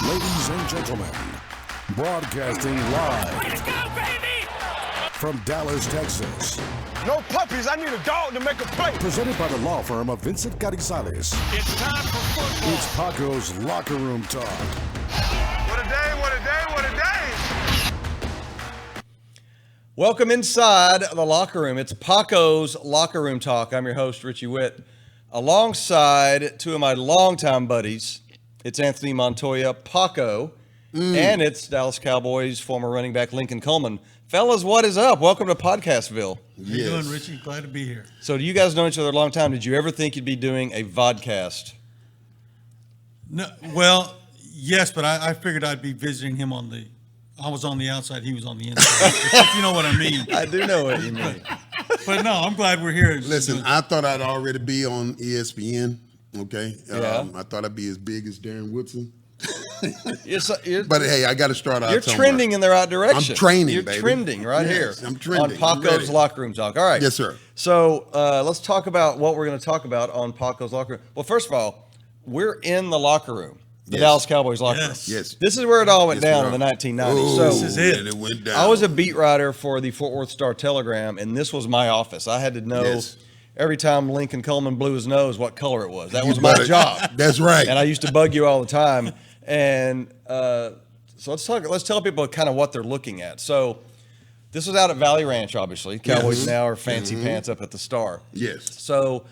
Ladies and gentlemen, broadcasting live. Let's go, baby! From Dallas, Texas. No puppies. I need a dog to make a play. Presented by the law firm of Vincent Carrizales. It's time for football. It's Paco's Locker Room Talk. What a day, what a day, what a day. Welcome inside the locker room. It's Paco's Locker Room Talk. I'm your host, Richie Witt. Alongside two of my longtime buddies, it's Anthony Montoya, Paco, and it's Dallas Cowboys former running back Lincoln Coleman. Fellas, what is up? Welcome to Podcastville. How you doing, Richie? Glad to be here. So do you guys know each other a long time? Did you ever think you'd be doing a vodcast? No, well, yes, but I figured I'd be visiting him I was on the outside, he was on the inside. If you know what I mean. I do know what you mean. But no, I'm glad we're here. Listen, I thought I'd already be on ESPN, okay? Yeah. I thought I'd be as big as Darren Woodson. But hey, I got to start out you're somewhere. trending in the right direction. I'm training, You're baby. trending right Yes, here. I'm trending. On I'm Paco's ready. Locker Room Talk. All right. Yes, sir. So let's talk about what we're going to talk about on Paco's Locker Room. Well, first of all, we're in the locker room, the Yes. Dallas Cowboys locker Yes. room. Yes. This is where it all went Yes, down we in the are. 1990s. Ooh, So This is it. and it went down. I was a beat writer for the Fort Worth Star-Telegram, and this was my office. I had to know Yes. every time Lincoln Coleman blew his nose what color it was. That You was my better- job. That's right. And I used to bug you all the time. And so let's tell people kind of what they're looking at. So this was out at Valley Ranch, obviously. Cowboys Yes. now are fancy pants up at the Star. Yes, So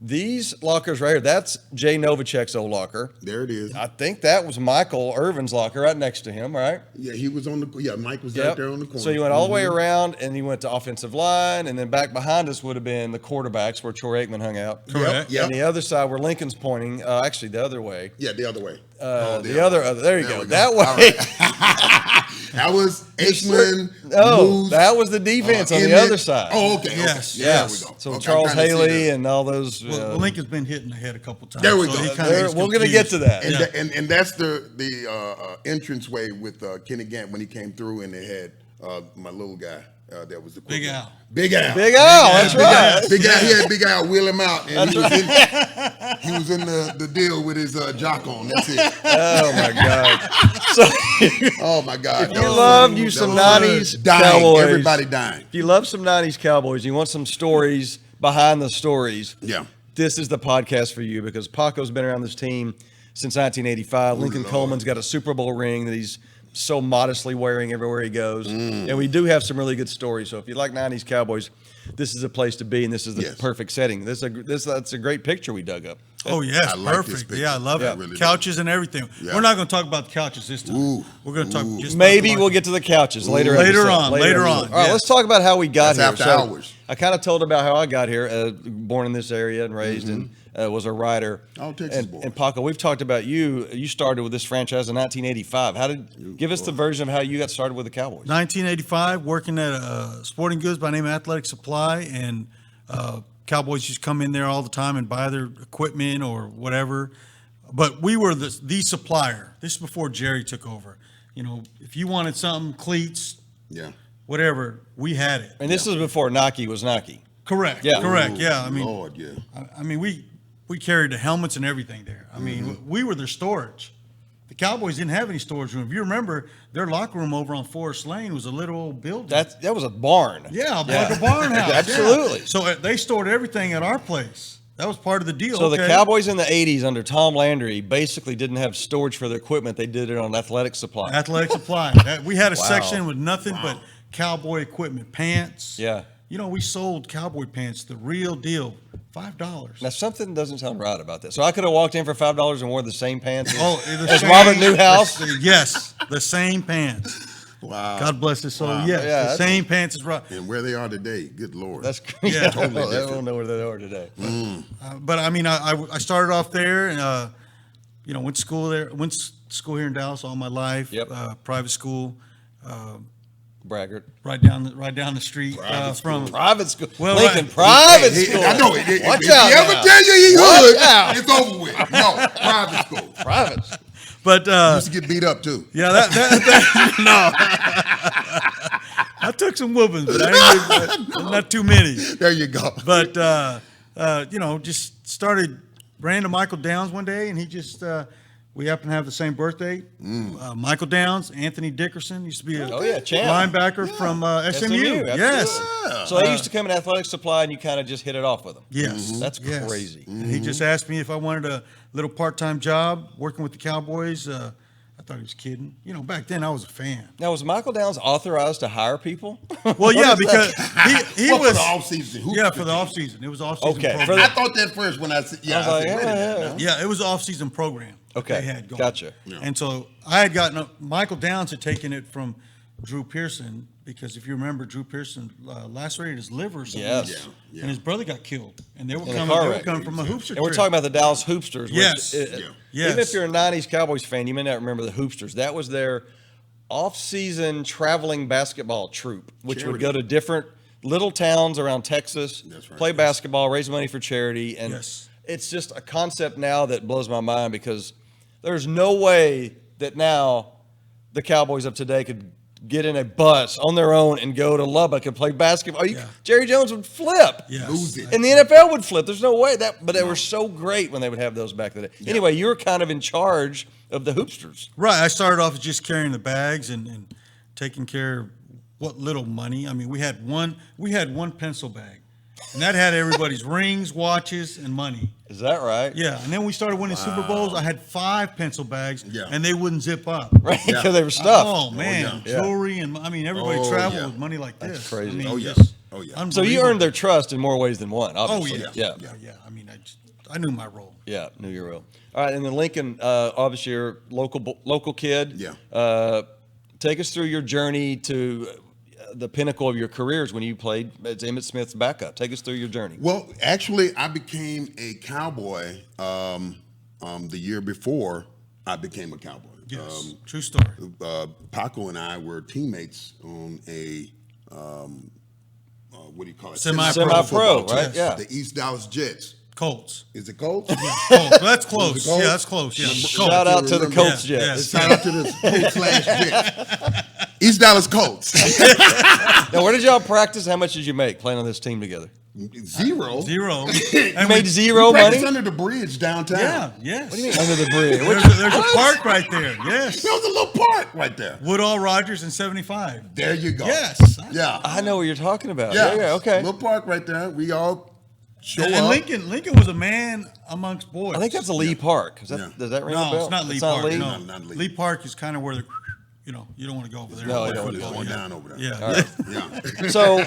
these lockers right here, that's Jay Novacek's old locker. there it is. I think that was Michael Irvin's locker right next to him, right? Yeah, he was on the. Yeah, Mike was right there on the corner. So you went all the way around, and you went to offensive line, and then back behind us would have been the quarterbacks where Troy Aikman hung out. Correct. Yep. And the other side where Lincoln's pointing, actually the other way. Yeah, the other way. The other, there you There go. we go. That All way. right. That was Aikman. Oh, Moose, that was the defense on the Emmett. other side. Oh, okay. Yes. Okay. Yes. There we go. So Okay, I'm Charles trying to see Haley that. and all those. Well, Lincoln's been hit in the head a couple times. There we so go. he kinda There- gets we're going to get to that. And, Yeah. and that's the entranceway with Kenny Gant when he came through, and they had my little guy that was the Big quarterback. Al. Big Al. Big Al, that's right. Big Al. He had Big Al wheel him out, and he was in the deal with his jock on. That's it. Oh, my God. So Oh my God! if you love you some 90s dying, Cowboys, everybody dying. if you love some 90s Cowboys, you want some stories behind the stories, Yeah. this is the podcast for you because Paco's been around this team since 1985. Lincoln Lord. Coleman's got a Super Bowl ring that he's so modestly wearing everywhere he goes. And we do have some really good stories. So if you like 90s Cowboys, this is a place to be, and this is the Yes. perfect setting. That's a great picture we dug up. Oh, yes, I like this perfect. picture. Yeah, I love Yeah, it. really Couches and everything. Yeah. We're not going to talk about the couches this time. Ooh. We're going to talk just Maybe about the we'll get to the couches later. Later episode. on, later on, All right, yes. let's talk about how we got That's here. after hours. I kind of told about how I got here. Born in this area and raised, and was a writer. All Texas boys. And Paco, we've talked about you. You started with this franchise in 1985. Give us the version of how you got started with the Cowboys? 1985, working at Sporting Goods by name of Athletic Supply, and Cowboys just come in there all the time and buy their equipment or whatever. But we were the supplier. This is before Jerry took over. You know, if you wanted something, cleats, Yeah. whatever, we had it. And this is before Nike was Nike. Correct. Yeah. Correct. Ooh, Yeah. I mean, Lord, yeah. I mean, we carried the helmets and everything there. I mean, we were their storage. The Cowboys didn't have any storage room. If you remember, their locker room over on Forest Lane was a little old building. That was a barn. Yeah, like a barn house. Absolutely. Yeah. So they stored everything at our place. That was part of the deal. So the okay? Cowboys in the 80s under Tom Landry basically didn't have storage for their equipment. They did it on Athletic Supply. Athletic Supply. We had a section with nothing but cowboy equipment, pants. Yeah. You know, we sold cowboy pants, the real deal, $5. Now, something doesn't sound right about this. So I could have walked in for $5 and wore the same pants the as same- Robert Newhouse? Yes, the same pants. Wow. God bless his soul. Wow. Yes, Yeah, the that's- same pants as Rob. And where they are today, good Lord. That's Yeah. Totally I different. don't know where they are today. But I mean, I started off there, and you know, went to school there. Went to school here in Dallas all my life. Yep. Private school, Braggart. right down the street from. Private school. Well, Lincoln, right. private Hey, school. I know. Watch if out he ever now. tell you he Watch hood, out. it's over with. No, private school. Private. But Used to get beat up too. yeah, that no. I took some whoopings, but not too many. There you go. But you know, just ran to Michael Downs one day, and he just We happen to have the same birthday. Michael Downs, Anthony Dickerson used to be a champ. linebacker from SMU. SMU, Yes. absolutely. So they used to come in athletic supply, and you kind of just hit it off with them. Yes. That's Yes. crazy. And he just asked me if I wanted a little part-time job working with the Cowboys. I thought he was kidding. You know, back then I was a fan. Now, was Michael Downs authorized to hire people? Well, yeah, because he Well, was for the offseason. Yeah, for the offseason. It was off-season Okay, program. for the- I thought that first when I said, I was like, wait a minute. yeah. Yeah, it was an off-season program. Okay, they had going. gotcha. Yeah. And so I had gotten Michael Downs had taken it from Drew Pearson because if you remember, Drew Pearson lacerated his liver or something. Yes. Yeah. And his brother got killed, and they were a coming. car They were wreck. coming from a hoopster. And we're trip. talking about the Dallas Hoopsters. Which, Yes. Yes. Even if you're a 90s Cowboys fan, you may not remember the Hoopsters. That was their off-season traveling basketball troupe, which would go to different little towns around Texas, That's right. play basketball, raise money for charity. And Yes. it's just a concept now that blows my mind because there's no way that now the Cowboys of today could get in a bus on their own and go to Lubbock and play basketball. Yeah. Jerry Jones would flip. Yes. Lose it. And the NFL would flip. There's no way but they were so great when they would have those back in the day. Anyway, you were kind of in charge of the Hoopsters. Right. I started off as just carrying the bags and taking care of what little money. I mean, we had one pencil bag, and that had everybody's rings, watches, and money. Is that right? Yeah. And then we started winning Super Bowls. I had 5 pencil bags, Yeah. and they wouldn't zip up. Right? Yeah. Because they were stuffed. Oh man, yeah. jewelry and I mean everybody Oh, traveled yeah. with money like this. That's crazy. I mean, Oh, yeah. just Oh, yeah. So you unbelievable. earned their trust in more ways than one, Oh obviously. yeah. Yeah. Yeah. I mean, I knew my role. Yeah, knew your role. All right, and then Lincoln, obviously you're a local kid. Yeah. Take us through your journey to the pinnacle of your careers when you played as Emmitt Smith's backup. Take us through your journey. Well, actually, I became a Cowboy the year before I became a Cowboy. Yes, true story. Paco and I were teammates on a what do you call it? Semi-pro, football team. right? Yeah. The East Dallas Jets. Colts. Is it Colts? Colts. That's close. Was it Colts? Yeah, that's close. Yeah. Shout out to the remember. Colts Yeah, Jets. Shout out to the Colts/Jets. East Dallas Colts. Now, where did y'all practice? How much did you make playing on this team together? Zero. Zero. You And made we- zero Practice money? under the bridge downtown. Yeah. Yes. What do you mean under the bridge? There's a park right there. Yes. There was a little park right there. Woodall Rogers in 75. There you go. Yes. Yeah. I know what you're talking about. Yeah. Yeah, okay. Little park right there. We all show And up. Lincoln was a man amongst boys. I think that's a Lee Park. Is that, Yeah. Does that ring a No, bell? it's not Lee It's Park. Lee? No, Not Lee. Lee Park is kind of where you don't want to go over there. No, and you play don't It's want football. going Yeah. down over there. Yeah. Yeah. So,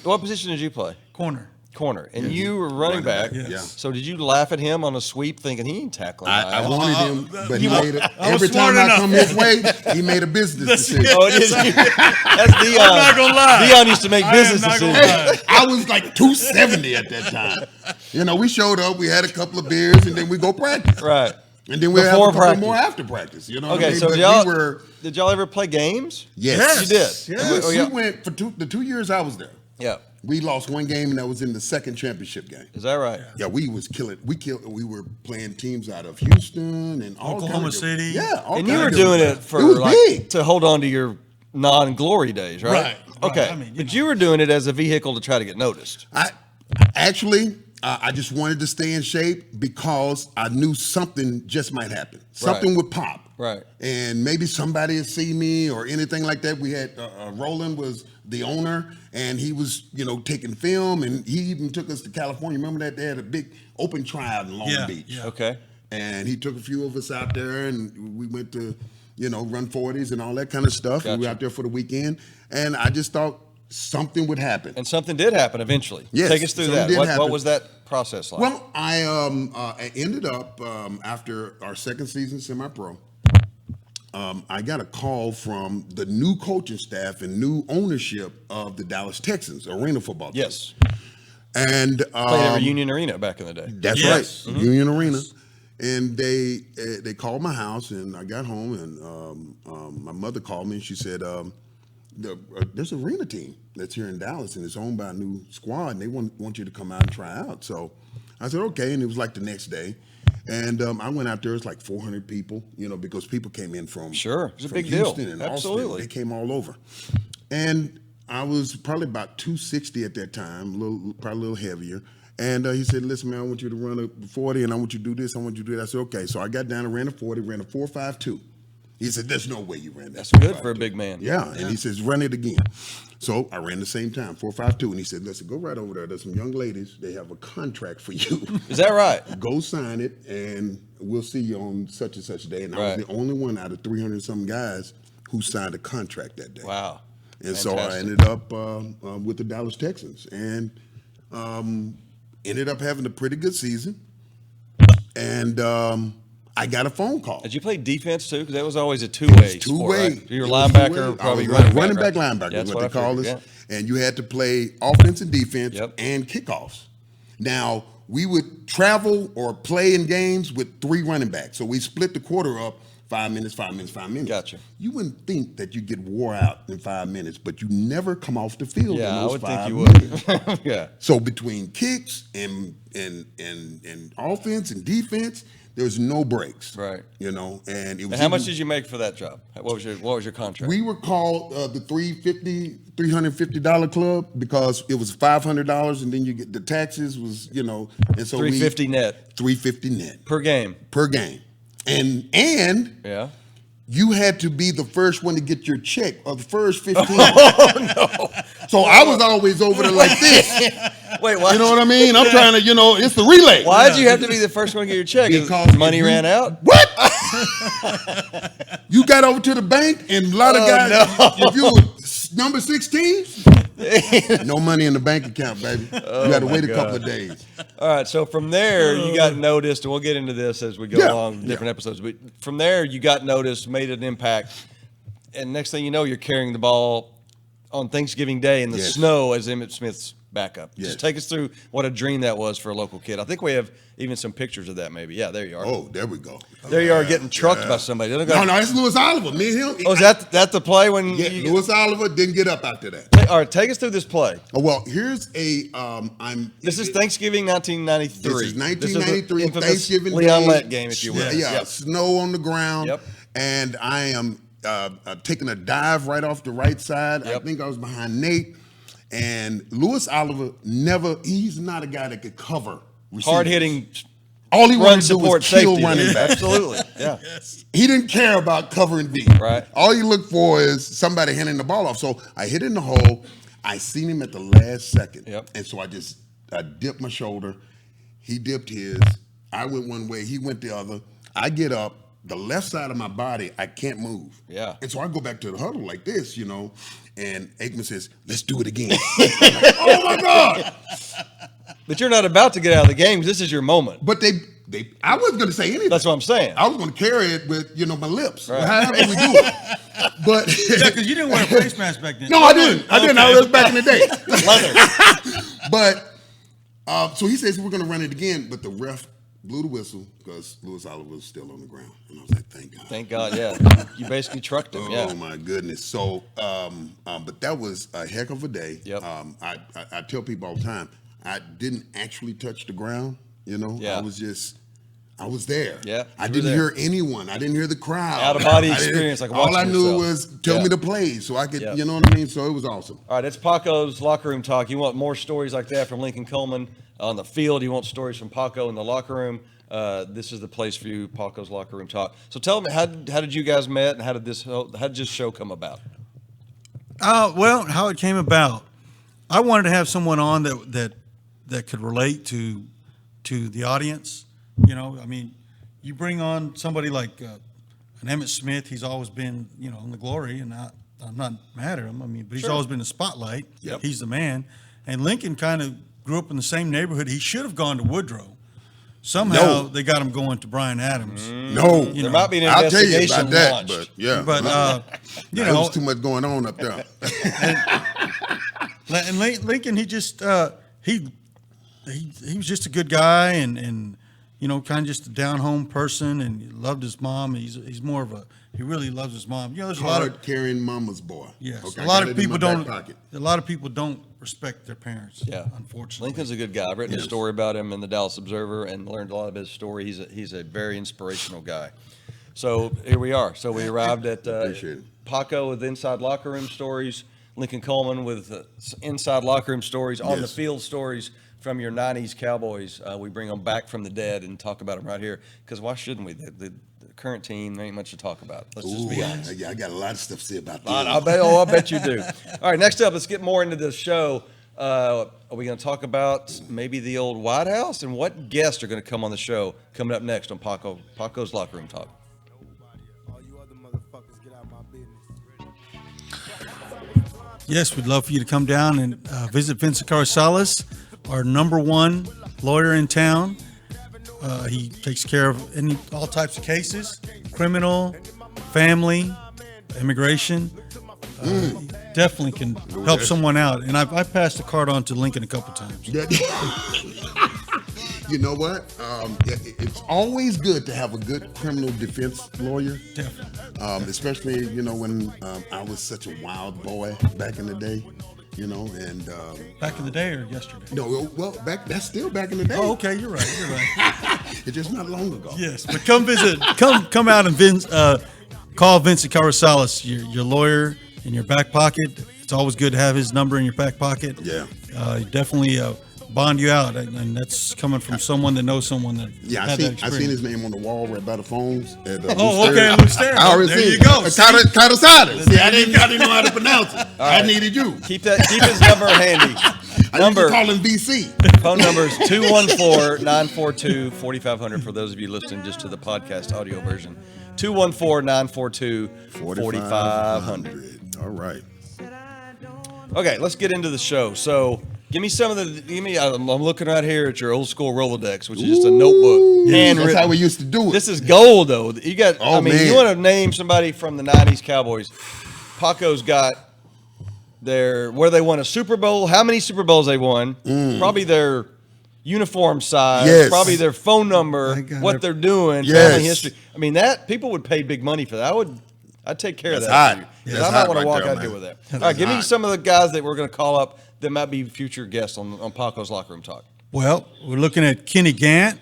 what position did you play? Corner. Corner. And you were running back. Yes. Yeah. So did you laugh at him on a sweep thinking he ain't tackling? I my wanted Uh, him, uh, but he you- made it. I was Every time smart I enough. come his way, he made a business decision. Oh, it is. That's Dion. I'm not gonna lie. Dion used to make I business am not gonna decisions. lie. I was like 270 at that time. You know, we showed up, we had a couple of beers, and then we go practice. Right. And then we have a Before couple practice. more after practice. You know what I Okay, mean? so But did y'all ever play games? yes. You did? Yes. Oh, yeah. We went for the 2 years I was there. Yeah. We lost one game, and that was in the second championship game. Is that right? Yeah, we was killing. We were playing teams out of Houston and all Oklahoma kinds of- City. Yeah, all And you were kinds of- doing it for was like big. to hold on to your non-glory days, right? Right, right. Okay. I mean, but you were doing it as a vehicle to try to get noticed. I I just wanted to stay in shape because I knew something just might happen. Something Right. would pop. Right. And maybe somebody would see me or anything like that. We had Roland was the owner, and he was, taking film, and he even took us to California. Remember that they had a big open trial in Long Yeah, Beach. yeah. Okay. And he took a few of us out there, and we went to, run 40s and all that kind of stuff. And we were Gotcha. out there for the weekend, and I just thought something would happen. And something did happen evenally. Yes, Take us through something that. did What happen. was that process like? Well, I ended up after our second season semi-pro. I got a call from the new coaching staff and new ownership of the Dallas Texans arena football team. yes. And Played at Union Arena back in the day. that's Yes. right, Union Arena. And they called my house, and I got home, and my mother called me, and she said, "There's an arena team that's here in Dallas, and it's owned by a new squad, and they want you to come out and try out." So I said, "Okay," and it was like the next day. And I went out there. It was like 400 people, because people came in from Sure. It was a from big deal. Houston and Absolutely. Austin. They came all over, and I was probably about 260 at that time, probably a little heavier. And he said, listen, man, I want you to run a 40 and I want you to do this. I want you to do that. I said, okay. So I got down and ran a 40, ran a 4.52. He said, there's no way you ran that. That's good for a big man. Yeah. And he says, run it again. So I ran the same time, 4.52. And he said, listen, go right over there. There's some young ladies. They have a contract for you. Is that right? Go sign it and we'll see you on such and such a day. And I Right. was the only one out of 300-some guys who signed a contract that day. Wow. And so I Fantastic. ended up with the Dallas Texans and ended up having a pretty good season. And I got a phone call. Did you play defense too? Because that was always a two-way. Two-way. Sport, right? You're a It was linebacker, two-way. probably I was running back. lineback, right? is That's what they I call us. figured, And you had to play offense and defense Yep. and kickoffs. Now, we would travel or play in games with 3 running backs. So we split the quarter up 5 minutes, 5 minutes, 5 minutes. Gotcha. You wouldn't think that you get wore out in 5 minutes, but you never come off the field in Yeah, I those would 5 think you minutes. would. Yeah. So between kicks and offense and defense, there was no breaks. Right. You know, and it was And how much even- did you make for that job? What was your contract? we were called the $350 club because it was $500 and then you get the taxes was, you know, and so $350 net $350 net per game. per game. And Yeah. you had to be the first one to get your check or the first 15. Oh no. So I was always over there like this. Wait, why? You know what I mean? I'm trying to, you know, it's the relay. Why did you have to be the first one to get your check? Because money you- ran out. What? You got over to the bank and a lot of guys, if you were number 16, no money in the bank account, baby. You got to wait a couple of days. All right, so from there you got noticed, and we'll get into this as we go Yeah, along, different episodes. But from there you got noticed, made an impact, and next thing you know, you're carrying the ball on Thanksgiving Day in the Yes. snow as Emmitt Smith's backup. Yes. Just take us through what a dream that was for a local kid. I think we have even some pictures of that. Maybe, yeah, there you are. Oh, there we go. There you are getting trucked by somebody. They don't go- No, it's Louis Oliver. Me and him. Oh, is that the play when? Yeah, you, Louis Oliver didn't get up after that. all right, take us through this play. Oh, well, here's a This is Thanksgiving 1993. This is 1993 the infamous Thanksgiving Leon Day. Lett game, if you will. Yeah, Yep. snow on the ground. Yep. And I am taking a dive right off the right side. I Yep. think I was behind Nate. And Louis Oliver he's not a guy that could cover receivers. Hard hitting All he run wanted to do support was kill safety. running back. Absolutely. Yeah. He didn't care about covering V. Right. All he looked for is somebody handing the ball off. So I hit in the hole. I seen him at the last second. Yep. And so I dipped my shoulder. He dipped his. I went one way. He went the other. I get up. The left side of my body, I can't move. Yeah. And so I go back to the huddle like this, you know, and Aikman says, let's do it again. I'm like, oh my God. But you're not about to get out of the game. This is your moment. But I wasn't going to say anything. That's what I'm saying. I was going to carry it with, you know, my lips. Right. However we do it. But Yeah, because you didn't wear a face mask back then. no, I didn't. I didn't. I was back in the day. Leather. But so he says we're going to run it again, but the ref blew the whistle because Louis Oliver was still on the ground, and I was like, "Thank God." Thank God, yeah. You basically trucked him, yeah. Oh my goodness! So, but that was a heck of a day. Yep. I tell people all the time, I didn't actually touch the ground. You know, Yeah. I was there. Yeah, I you were didn't there. hear anyone. I didn't hear the crowd. Out-of-body I didn't- experience, like all I watching knew yourself. was tell Yeah. me the plays so I could, Yeah. you know what I mean. So it was awesome. All right, it's Paco's locker room talk. You want more stories like that from Lincoln Coleman on the field. You want stories from Paco in the locker room. This is the place for you, Paco's locker room talk. So tell me, how did you guys met, and how did this show come about? Well, how it came about, I wanted to have someone on that could relate to the audience. You know, I mean, you bring on somebody like an Emmitt Smith. He's always been, you know, in the glory, and I'm not mad at him. I mean, but he's always been the spotlight. Yep. He's the man. And Lincoln kind of grew up in the same neighborhood. He should have gone to Woodrow. Somehow No. they got him going to Brian Adams. No, There might be an I'll tell you investigation about that. launched. But yeah, But you there know, was too much going on up there. And Lincoln, he just he was just a good guy, and you know, kind of just a down home person, and he loved his mom. He's more of he really loves his mom. You know, there's a lot of Hard carrying mama's boy. yes, Okay, a I lot got of it in people my back don't. pocket. A lot of people don't respect their parents. Yeah, unfortunately. Lincoln's a good guy. I've written a Yes. story about him in the Dallas Observer and learned a lot of his story. He's a very inspirational guy. So here we are. So we arrived at Appreciate it. Paco with inside locker room stories, Lincoln Coleman with inside locker room stories, on the Yes. field stories from your 90s Cowboys. We bring them back from the dead and talk about them right here. Because why shouldn't we? The current team, there ain't much to talk about. Let's just be honest. Yeah, I got a lot of stuff to say about that. I bet you do. All right, next up, let's get more into the show. Are we going to talk about maybe the old White House and what guests are going to come on the show coming up next on Paco's Locker Room Talk? Yes, we'd love for you to come down and visit Vincent Carrizales, our number one lawyer in town. He takes care of all types of cases, criminal, family, immigration. He definitely can help someone out. And I've passed the card on to Lincoln a couple times. You know what? It's always good to have a good criminal defense lawyer. Definitely. Especially, when I was such a wild boy back in the day, and... Back in the day or yesterday? No, well, that's still back in the day. Oh, okay, you're right. It's just not long ago. Yes, but come visit, come out and call Vincent Carrizales, your lawyer, in your back pocket. It's always good to have his number in your back pocket. Yeah. He definitely bond you out, and that's coming from someone that knows someone that had that I seen his name on the wall right by the phones. At, okay, Lucero. I already There seen you go. Carrizales. See, I didn't know how to pronounce it. I needed you. Keep his number handy. I used to call him VC. Phone number is 214-942-4500 for those of you listening just to the podcast audio version. 214-942-4500. All right. Okay, let's get into the show. So, I'm looking right here at your old school Rolodex, which is just a notebook. That's how we used to do it. This is gold, though. You got, man. you want to name somebody from the 90s Cowboys. Paco's got where they won a Super Bowl, how many Super Bowls they won, probably their uniform size, probably their phone number, what they're doing, family history. I mean, that people would pay big money for that. I'd take care of that. Hot. Because I might want to walk out here with that. All right, give me some of the guys that we're going to call up that might be future guests on Paco's Locker Room Talk. Well, we're looking at Kenny Gant.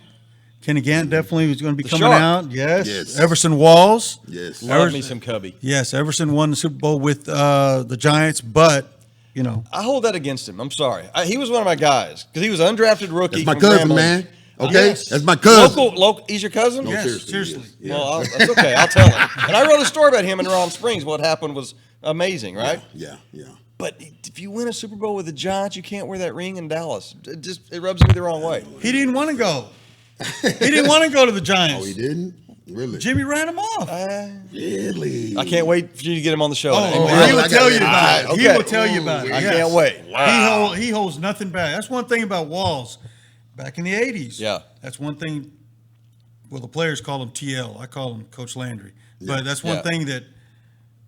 Kenny Gant definitely is going to be coming Shark. out. Yes. Everson Walls. Yes. Love me some Cubby. Yes, Everson won the Super Bowl with the Giants, but, I hold that against him. I'm sorry. He was one of my guys because he was an undrafted rookie. That's my from cousin, Grambling. man. Okay? Yes. That's my cousin. Local, he's your cousin? yes, seriously, seriously. yes. Well, that's okay. I'll tell him. And I wrote a story about him in Round Springs. What happened was amazing, right? Yeah. But if you win a Super Bowl with the Giants, you can't wear that ring in Dallas. It rubs me the wrong way. He didn't want to go. He didn't want to go to the Giants. Oh, he didn't? Really? Jimmy ran him off. Really? I can't wait for you to get him on the show. He will tell you about it. Okay. He will tell you about it. I Yes. can't wait. Wow. He holds nothing back. That's one thing about Walls. Back in the 80s. Yeah. That's one thing. Well, the players call him TL. I call him Coach Landry. But that's one thing that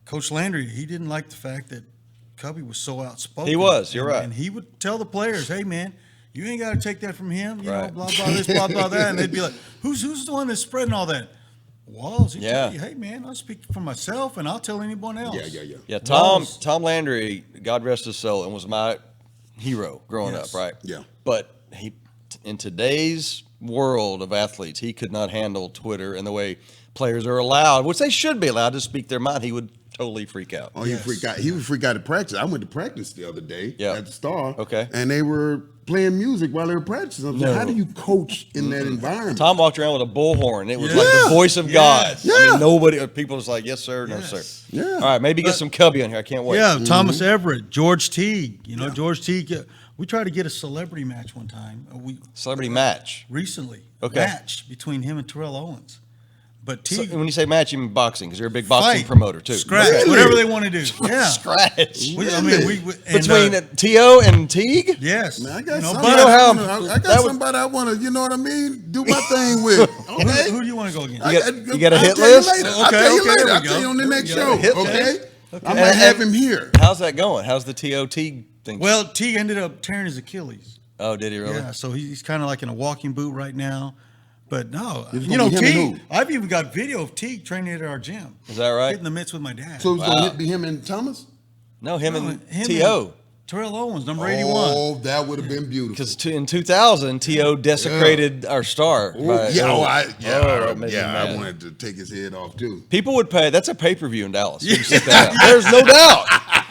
Coach Landry, he didn't like the fact that Cubby was so outspoken. He was. You're right. And he would tell the players, hey, man, you ain't got to take that from him. You know, Right. blah, blah, this, blah, blah, that. And they'd be like, who's the one that's spreading all that? Walls. He'd tell you, hey, man, I'll speak for myself and I'll tell anyone else. Yeah. Tom Landry, God rest his soul, and was my hero growing up, right? Yeah. But in today's world of athletes, he could not handle Twitter and the way players are allowed, which they should be allowed to speak their mind. He would totally freak out. Oh, he freak out. He would freak out at practice. I went to practice the other day at the Star. Okay. And they were playing music while they were practicing. I was like, how do you coach in that environment? Tom walked around with a bullhorn. It was like the voice of God. I mean, people was like, yes, sir, no, sir. Yeah. All right, maybe get some Cubby on here. I can't wait. Yeah, Thomas Everett, George Teague. George Teague. We tried to get a celebrity match one time. Celebrity match. Recently. Okay. Match between him and Terrell Owens. But So Teague. when you say match, you mean boxing, because you're a big boxing Fight. promoter, too. Scratch. Really? Whatever they want to do. Yeah. Scratch. We Between T.O. and Teague? Yes. Man, I got but- somebody, I got that was- somebody I want to, you know what I mean, do my thing with. Okay? Who do you want to go against? You got a hit I'll tell you list? later. I'll Okay, tell you okay, later. there I'll we tell you go. on the next You show. got a hit Okay? list? I might have him here. How's that going? How's the T.O. Teague thing? Well, Teague ended up tearing his Achilles. Oh, did he really? Yeah, so he's kind of like in a walking boot right now. But no, It's gonna be him and Teague, who? I've even got video of Teague training at our gym. Is that right? Get in the midst with my dad. So it's going to be him and Thomas? No, him and him T.O. and Terrell Owens, number 81. Oh, that would have been beautiful. Because in 2000, T.O. desecrated our star. Ooh, by- I made me mad. wanted to take his head off too. People would pay. That's a pay-per-view in Dallas. You can set that up. There's no doubt.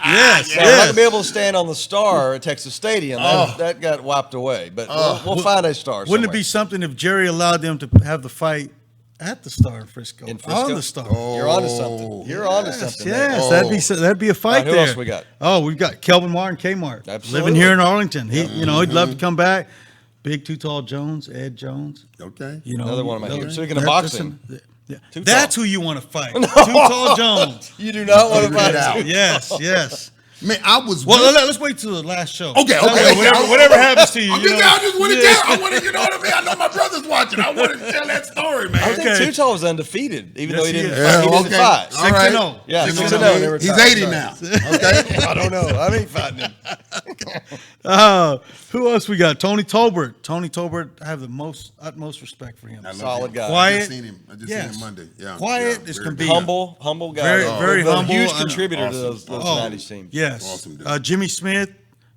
Yes, Now, we're not yes. gonna be able to stand on the star at Texas Stadium. That got wiped away. But we'll find a star. Wouldn't it somewhere. be something if Jerry allowed them to have the fight at the Star in Frisco? In Frisco? On the Star. You're onto something. You're onto something. there. Yes, that'd be a fight All right, who there. else we got? Oh, we've got Kelvin Martin, Kmart, Absolutely. living here in Arlington. He'd love to come back. Big Too Tall Jones, Ed Jones. Okay. Another one of my those- heroes. Speaking of that- boxing. yeah. Too That's Tall. who you want to fight. Too Tall Jones. You do not want to Figure it fight. out. Yes. Man, I was. Well, let's wait till the last show. Okay. Whatever happens to you. I you know? just want to tell. I want to, you know what I mean. I know my brother's watching. I wanted to tell that story, man. I think Okay. Too Tall was undefeated, even Yes, though he he didn't. is. He didn't fight. All right. 6-0. Yeah, 6-0. 6-0. They were He's tied. 80 now. Okay. I don't know. I ain't fighting him. Who else we got? Tony Tolbert. Tony Tolbert, I have the utmost respect for him. I love Solid him. guy. I Quiet. just seen him. I just seen him Monday. Yeah. Quiet yeah, as very can be. good. Humble guy. Very, very But a humble. huge I know. contributor to Awesome. those Oh, 90s teams. Yes. Awesome dude. Jimmy Smith.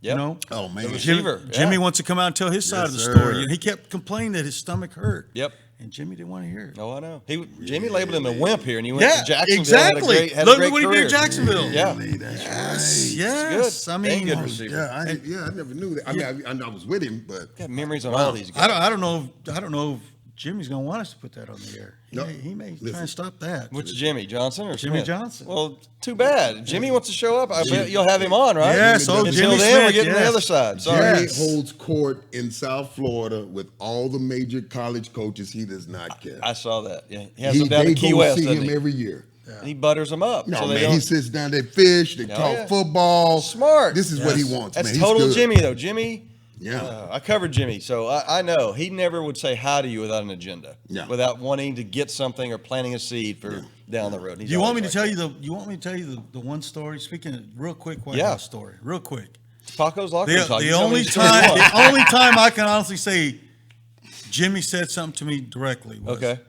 Yep. You know, Oh man. receiver. Jimmy Yeah. wants to come out and tell his side of the sir. story. He kept complaining that his stomach hurt. Yep. And Jimmy didn't want to hear it. Oh, I know. Jimmy labeled him a wimp here, and he went Yeah, to Jacksonville. exactly. Had a Look great at what he did career. in Jacksonville. Yeah. That's Yes. Good. I mean, Dang good receiver. right. Yeah, I never knew that. I mean, I was with him, but Got memories on all these guys. I don't know if Jimmy's gonna want us to put that on the air. No. He may try Listen. and stop that. Which Jimmy Johnson or Jimmy Smith? Johnson. Well, too bad. Jimmy wants to show up. I bet you'll have him on, right? Yes, oh, Until Jimmy then, we're Smith, getting the yes. other side. Sorry. Jerry Yes. holds court in South Florida with all the major college coaches. He does not care. I saw that. Yeah, he has them down They in Key go West, see doesn't him he? every year. And he butters them up. No, so they man, don't- he sits down, they fish, they talk yeah. football. Smart. This is what he Yes. wants, That's man. He's total good. Jimmy, though. Jimmy, Yeah. I covered Jimmy, so I know. He never would say hi to you without an agenda, Yeah. without wanting to get something or planting a seed for down the road. Do you want me to tell you the one story? Speaking of real quick White Yeah. House story, real quick. Paco's locker room talk? The You tell me only the story you time want. the only time I can honestly say Jimmy said something to me directly was Okay.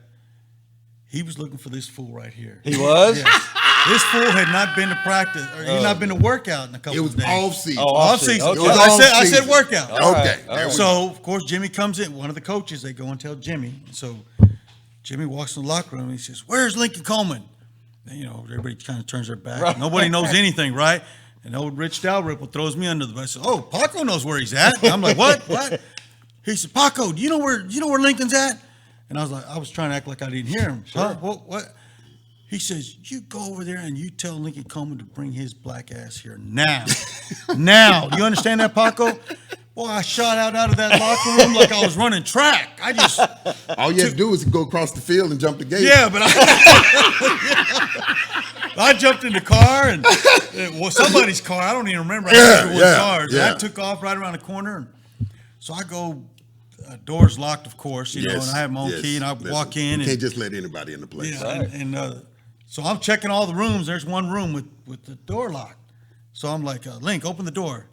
he was looking for this fool right here. He was? Yes. This fool had not been to practice or he'd not been to workout in a couple It was of days. off season. Oh, Off off-season. season. Okay. It was I said off-season. workout. All right, Okay. all There right. we So of course Jimmy comes in. One of the coaches they go and tell Jimmy. So Jimmy walks in the locker room and he says, "Where's Lincoln Coleman?" And, everybody kind of turns their back. Right. Nobody knows anything, right? And old Rich Dalrymple throws me under the bus. I said, "Oh, Paco knows where he's at." And I'm like, "What? What?" He said, "Paco, do you know where Lincoln's at?" And I was trying to act like I didn't hear him. Huh? What? He says, "You go over there and you tell Lincoln Coleman to bring his black ass here now." Now. You understand that, Paco? Boy, I shot out of that locker room like I was running track. I just, All you have to do is go across the field and jump the gate. yeah, but I jumped in the car and somebody's car. I don't even remember. I Yeah, think it was yeah, cars. And yeah. I took off right around the corner. And so I go, doors locked, of course, and I have my own key, and I Listen, walk in. You and, can't just let anybody in the place. yeah, and so I'm checking all the rooms. There's one room with the door locked. So I'm like, Link, open the door.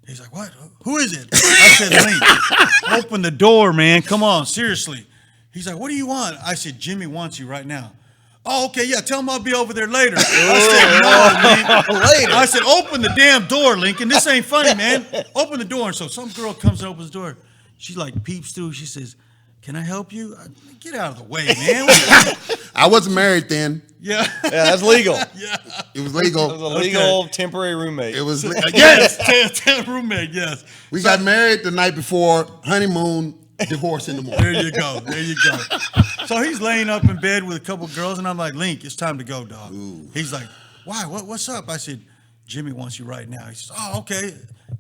He's like, what? Who is it? I said, Link, open the door, man. Come on, seriously. He's like, what do you want? I said, Jimmy wants you right now. Oh, okay, yeah, tell him I'll be over there later. I said, no, man. Later. I said, open the damn door, Lincoln. This ain't funny, man. Open the door. And so some girl comes and opens the door. She like peeps through. She says, can I help you? Get out of the way, man. I wasn't married then. Yeah. Yeah, that's legal. Yeah. It was It was legal. a legal temporary roommate. It was yes. Roommate, yes. We got married the night before, honeymoon, divorce in the morning. There you go. There you go. So he's laying up in bed with a couple girls, and I'm like, Link, it's time to go, dog. Ooh. He's like, why? What's up? I said, Jimmy wants you right now. He says, oh, okay.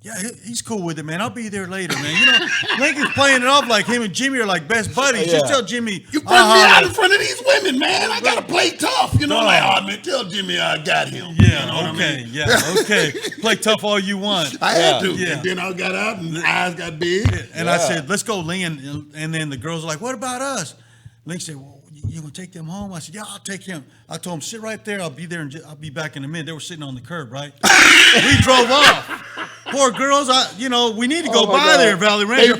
Yeah, he's cool with it, man. I'll be there later, man. Lincoln's playing it off like him and Jimmy are like best buddies. Yeah. Just tell Jimmy. You bring me out in front of these women, man. I gotta play tough. Like, oh man, tell Jimmy I got him. Yeah, You know what I okay, mean? yeah, okay. Play tough all you want. I had to. Yeah. And then I got out and the eyes got big. And I said, let's go, Link. And then the girls are like, what about us? Link said, well, you gonna take them home? I said, yeah, I'll take him. I told him, sit right there. I'll be there and I'll be back in a minute. They were sitting on the curb, right? We drove off. Poor girls, we need to go my by God. there in Valley Range.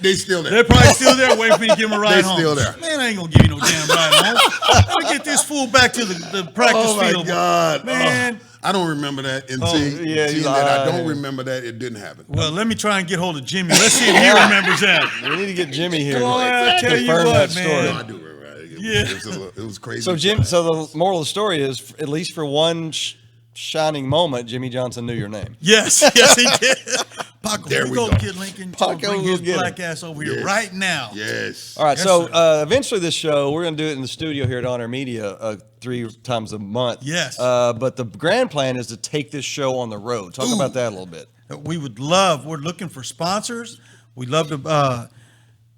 They still there. They're probably still there waiting for me to give them a ride They home. still there. Man, I ain't gonna give you no damn ride home. Let me get this fool back to the practice Oh my field. God, Man. I don't remember that. And yeah, seeing you that I don't lied. remember that, it didn't happen. Well, let me try and get hold of Jimmy. Let's see if he remembers that. We need to get Jimmy here. Boy, I to tell you confirm what, that man. story. No, I do remember that. Yeah. It was crazy. So the moral of the story is, at least for one shining moment, Jimmy Johnson knew your name. Yes, yes, he did. Paco, There we we go, go. Kid Lincoln. Paco Bring will his get black it. ass over here Yes. right now. Yes. All right, Yes, so sir. eventually this show, we're going to do it in the studio here at Honor Media 3 times a month. Yes. But the grand plan is to take this show on the road. Talk about that a little bit. We're looking for sponsors. We'd love to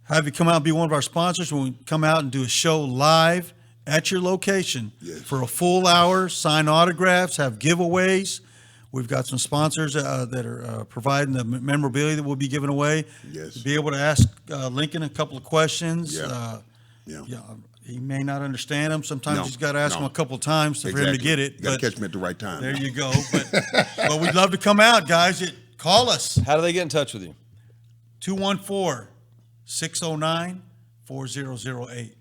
have you come out and be one of our sponsors when we come out and do a show live at your location Yes. for a full hour, sign autographs, have giveaways. We've got some sponsors that are providing the memorabilia that we'll be giving away. Yes. Be able to ask Lincoln a couple of questions. Yeah. Yeah, he may not understand them. Sometimes No, he's got to ask no. him a couple of times for him to get it. You got to But catch me at the right time. there you go. But we'd love to come out, guys. Call us. How do they get in touch with you? 214-609-4008.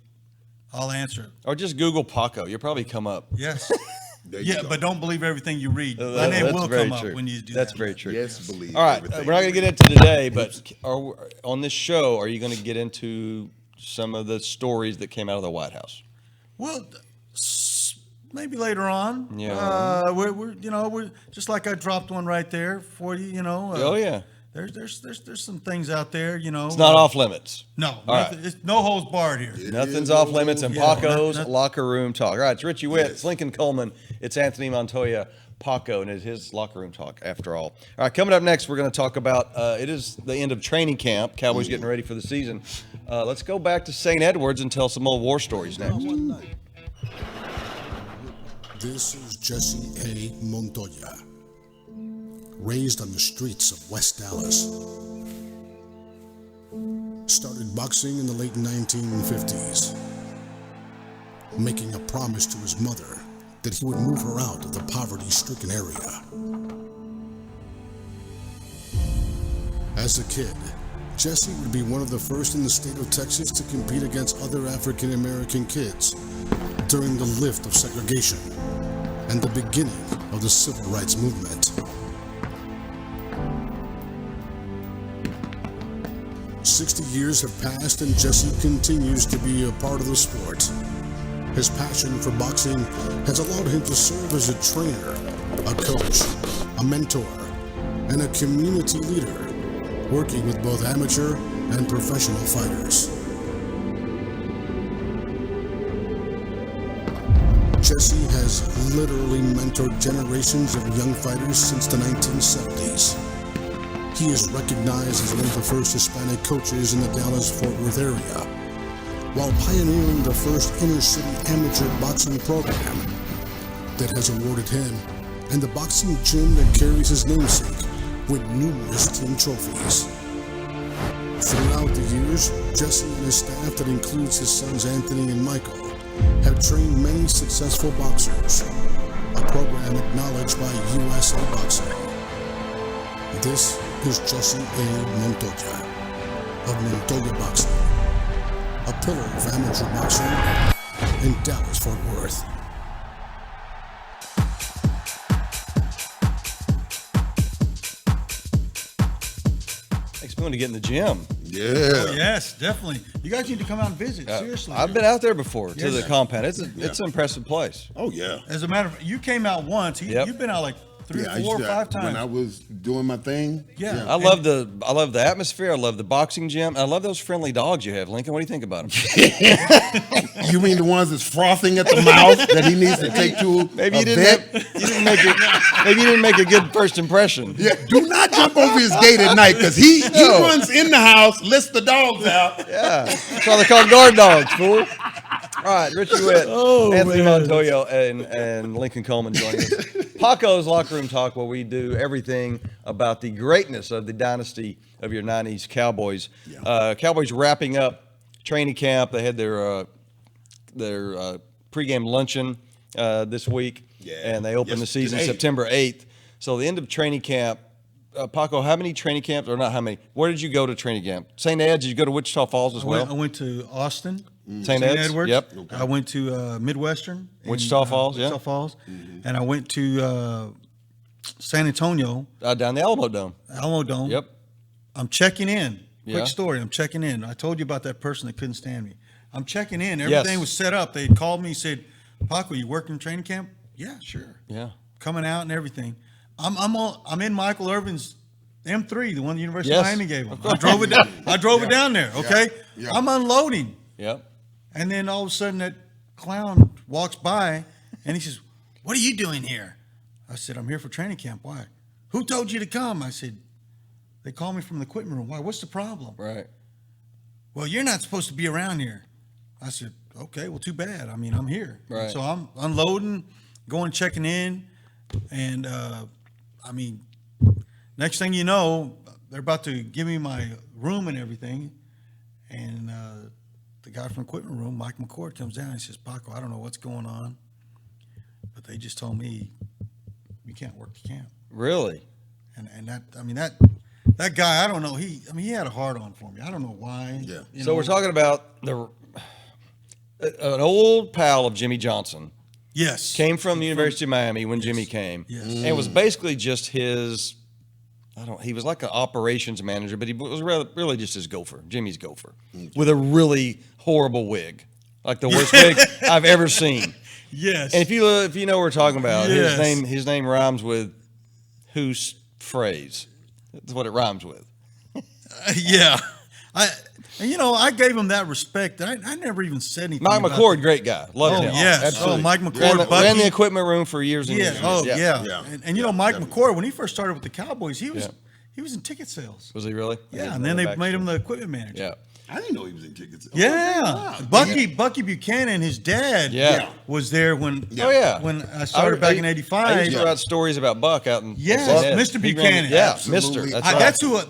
I'll answer it. Or just Google Paco. You'll probably come up. Yes. There you Yeah, go. but don't believe everything you read. My That's name will very come true. up when you do That's that. very true. Yes, believe. All right, everything. we're not going to get into today, but on this show, are you going to get into some of the stories that came out of the White House? Well, maybe later on. Yeah. We're just like I dropped one right there for you. Oh, yeah. There's some things out there. It's not off limits. No, right. it's no holds barred here. Nothing's is off no limits in Yeah, Paco's nothing. Locker Room Talk. All right, it's Richie Witt, Yes. it's Lincoln Coleman, it's Anthony Montoya, Paco, and it's his Locker Room Talk after all. All right, coming up next, we're going to talk about it is the end of training camp. Cowboys getting ready for the season. Let's go back to St. Edwards and tell some old war stories next. This is Jesse A. Montoya, raised on the streets of West Dallas. Started boxing in the late 1950s, making a promise to his mother that he would move her out of the poverty-stricken area. As a kid, Jesse would be one of the first in the state of Texas to compete against other African-American kids during the lift of segregation and the beginning of the civil rights movement. 60 years have passed and Jesse continues to be a part of the sport. His passion for boxing has allowed him to serve as a trainer, a coach, a mentor, and a community leader, working with both amateur and professional fighters. Jesse has literally mentored generations of young fighters since the 1970s. He is recognized as one of the first Hispanic coaches in the Dallas-Fort Worth area, while pioneering the first inner-city amateur boxing program that has awarded him and the boxing gym that carries his namesake with numerous team trophies. Throughout the years, Jesse and his staff that includes his sons Anthony and Michael have trained many successful boxers, a program acknowledged by USA Boxing. This is Jesse A. Montoya of Montoya Boxing, a pillar of amateur boxing in Dallas-Fort Worth. Makes me want to get in the gym. Yeah. Oh, yes, definitely. You guys need to come out and visit. Seriously. I've been out there before to Yes. the compound. It's an impressive place. Oh yeah. As a matter of fact, you came out once. Yep. You've been out like three, Yeah, I four, used or to- five times. when I was doing my thing. Yeah. I love the atmosphere. I love the boxing gym. I love those friendly dogs you have, Lincoln. What do you think about them? You mean the ones that's frothing at the mouth that he needs to take to Maybe a you vet? didn't make a good first impression. Yeah, do not jump over his gate at night because he runs in the house, lets the dogs out. Yeah, that's why they call them guard dogs, fool. All right, Richie Witt, Anthony Montoya, and Lincoln Coleman joining us. Paco's Locker Room Talk, where we do everything about the greatness of the dynasty of your 90s Cowboys. Yeah. Cowboys wrapping up training camp. They had their pregame luncheon this week, and they opened the season Today. September 8th. So the end of training camp. Paco, how many training camps, or not how many? Where did you go to training camp? St. Ed's? Did you go to Wichita Falls as well? I went to Austin, St. Ed's? Edwards. Yep. I went to Midwestern, in, Wichita Falls, yeah. Wichita Falls, and I went to San Antonio, Down the Alamo Dome. Alamo Dome. Yep. I'm checking in. Yeah. Quick story. I'm checking in. I told you about that person that couldn't stand me. I'm checking in. Yes. Everything was set up. They called me and said, "Paco, you working training camp?" Yeah, sure. Yeah. coming out and everything. I'm in Michael Irvin's M3, the one the University Yes. of Miami gave him. I drove it down. I drove it down there. Okay, Yeah. I'm unloading, Yep. and then all of a sudden that clown walks by, and he says, "What are you doing here?" I said, "I'm here for training camp." "Why?" "Who told you to come?" I said, "They called me from the equipment room." "Why? What's the problem?" Right. "Well, you're not supposed to be around here." I said, "Okay, well, too bad. I mean, I'm here." Right. So I'm unloading, going, checking in, and I mean, next thing you know, they're about to give me my room and everything, and the guy from the equipment room, Mike McCord, comes down and he says, "Paco, I don't know what's going on, but they just told me you can't work the camp." Really? And that guy, I don't know, he had a hard on for me. I don't know why. Yeah. You So know, we're talking about an old pal of Jimmy Johnson yes, came from the University of Miami when Jimmy came, Yes. and it was basically just his. He was like an operations manager, but he was really just his gopher, Jimmy's gopher, with a really horrible wig, like the worst wig I've ever seen. yes. And if you know what we're talking about, Yes. his name rhymes with whose phrase? That's what it rhymes with. Yeah, I gave him that respect. I never even said anything. Mike about McCord, great guy, loved Oh him. yes, Absolutely. oh Mike McCord, ran the Bucky. equipment room for years and years. Yeah, and oh years. yeah, Yeah. and you know Mike McCord, when he first started with the Cowboys, he was Yeah. in ticket sales. Was he really? I Yeah, didn't and know then that they made him backstory. the equipment manager. Yeah. I didn't know he was in tickets. Yeah, Bucky Buchanan, his dad, Yeah. was there when Oh yeah. when I started back in I ¡85. used to write stories about Buck out in Yes, St. Ed. Mr. He ran- Buchanan. Yeah, Absolutely. Mister. That's I, right.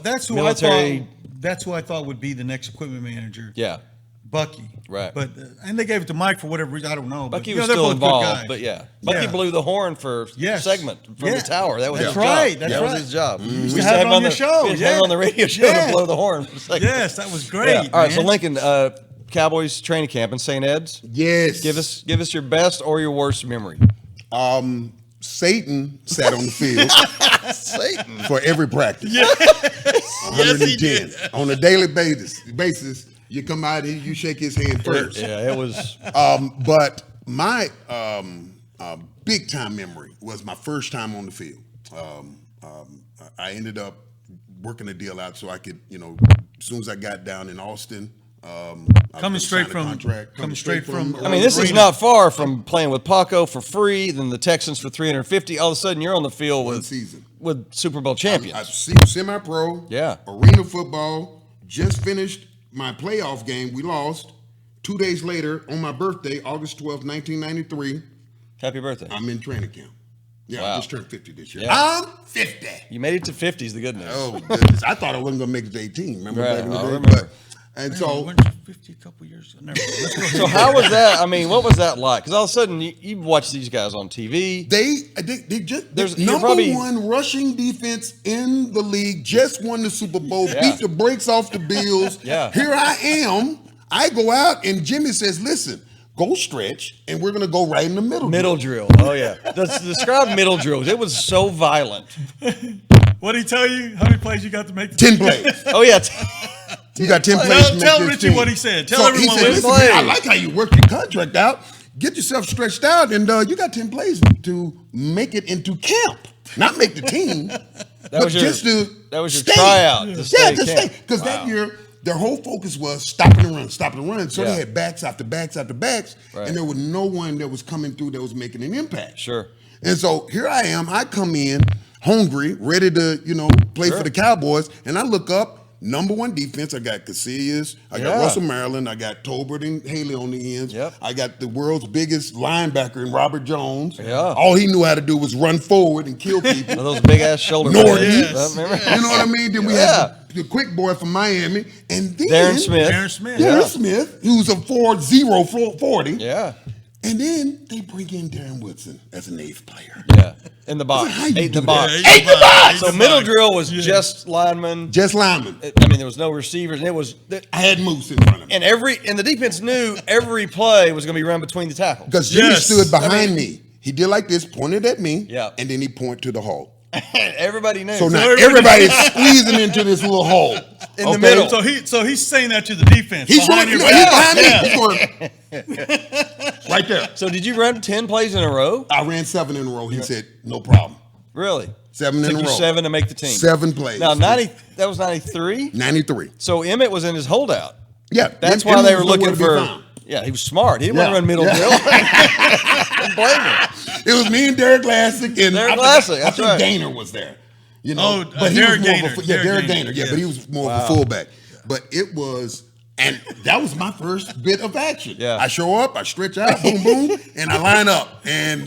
that's who Military- that's who I thought would be the next equipment manager. Yeah. Bucky. Right. But and they gave it to Mike for whatever reason. I don't know. Bucky but, was they're still both good involved, guys. but yeah. Bucky Yeah. blew the horn for Yes. segment from Yeah. the tower. That was That's his right. job. That's that right. was his job. We used to have it on your the show. We used to have Yeah. it on the radio show Yeah. to blow the horn for segment. Yes, that was great. Yeah. All right, so man. Lincoln, Cowboys training camp in St. Ed's. Yes. Give us your best or your worst memory. Satan sat on the field Satan. for every practice. 110 on a daily basis. You come out here, you shake his hand first. Yeah, it was. But my big time memory was my first time on the field. I ended up working a deal out so I could, as soon as I got down in Austin, Coming straight from- I mean, this is not far from playing with Paco for free, then the Texans for $350. All of a sudden, you're on the field one with season. with Super Bowl champions. I see semi-pro, Yeah. arena football. Just finished my playoff game. We lost. 2 days later, on my birthday, August 12th, 1993, Happy birthday! I'm in training camp. Yeah, Wow. I just turned 50 this year. Yeah. I'm 50. You made it to 50s. The good news. Oh, goodness. I thought I wasn't going to make it to 18. Remember Right, back in the I day? remember. And Man, so, weren't you 50 a couple years ago? Never mind. Let's go ahead. So how was that? I mean, what was that like? Because all of a sudden you watch these guys on TV. they just There's- the you're number probably- one rushing defense in the league, just won the Super Bowl, Yeah. beat the brakes off the Bills. Yeah. Here I am. I go out and Jimmy says, "Listen, go stretch, and we're gonna go right in the middle." Middle drill. Oh yeah. Describe middle drills. It was so violent. What did he tell you? How many plays you got to make? 10 plays. Oh yeah. You got 10 plays. to make Tell this Richie team. what he said. Tell So everyone he what said, he "Listen, said. man, I like how you work your contract out. Get yourself stretched out, and you got 10 plays to make it into camp, not make the team, but was your- just to that was your stay. tryout to stay Yeah, at to camp. stay. Because Wow. that year, their whole focus was stopping the run. So Yeah. they had backs after backs after backs, Right. and there was no one that was coming through that was making an impact. Sure. And so here I am. I come in hungry, ready to, play Sure. for the Cowboys. And I look up, number one defense. I got Casillas. I got Yeah. Russell Maryland. I got Tolbert and Haley on the ends. Yep. I got the world's biggest linebacker in Robert Jones. Yeah. All he knew how to do was run forward and kill people. With those big ass shoulder Norton. pads. Remember? You know what I mean? Then we Yeah. had the quick boy from Miami. And then Darren Smith. Darren Smith. Darren Smith, who's a 4.0 Yeah. And then they bring in Darren Woodson as an eighth player. Yeah. In the box. How you 8 in the do box. that? 8 in the box! So middle drill was just linemen. Just lineman. I mean, there was no receivers, and it was. I had Moose in front of me. And the defense knew every play was going to be run between the tackles. Because Jimmy Yes. stood behind me. He did like this, pointed at me, Yeah. and then he pointed to the hole. Everybody knew. So now everybody's squeezing into this little hole In the middle. So he's saying that to the defense. He's behind running. your He's back. behind me. He's going right there. So did you run 10 plays in a row? I ran 7 in a row. He said, "No problem." Really? 7 in Took a you row. 7 to make the team. 7 plays. Now, 90. That was 93. 93. So Emmett was in his holdout. Yeah, That's him- why him they was were nowhere looking to be for. found. Yeah, he was smart. He didn't want to Yeah. run middle drill. Don't blame him. It was me and Derek Lassick and Derek I think- Lassick, I that's think right. Gaynor was there. You know, Oh, but he Derek was more Gaynor. of a, yeah, Derek Derek Gaynor, Gaynor, yeah, yes. but he was more of a fullback. But it was, and that was my first bit of action. Yeah. I show up, I stretch out, boom, boom, and I line up, and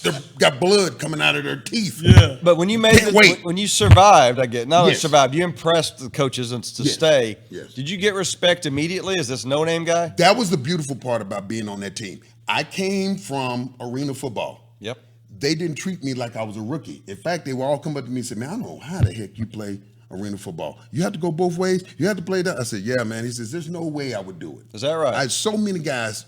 they've got blood coming out of their teeth. Yeah. But when you made Can't wait. when you survived, I get not only Yes. survived, you impressed the coaches and to Yes. stay. Yes. Did you get respect immediately? Is this no name guy? That was the beautiful part about being on that team. I came from arena football. Yep. They didn't treat me like I was a rookie. In fact, they were all come up to me and said, "Man, I don't know how the heck you play arena football. You have to go both ways. You have to play that." I said, "Yeah, man." He says, "There's no way I would do it." Is that right? I had so many guys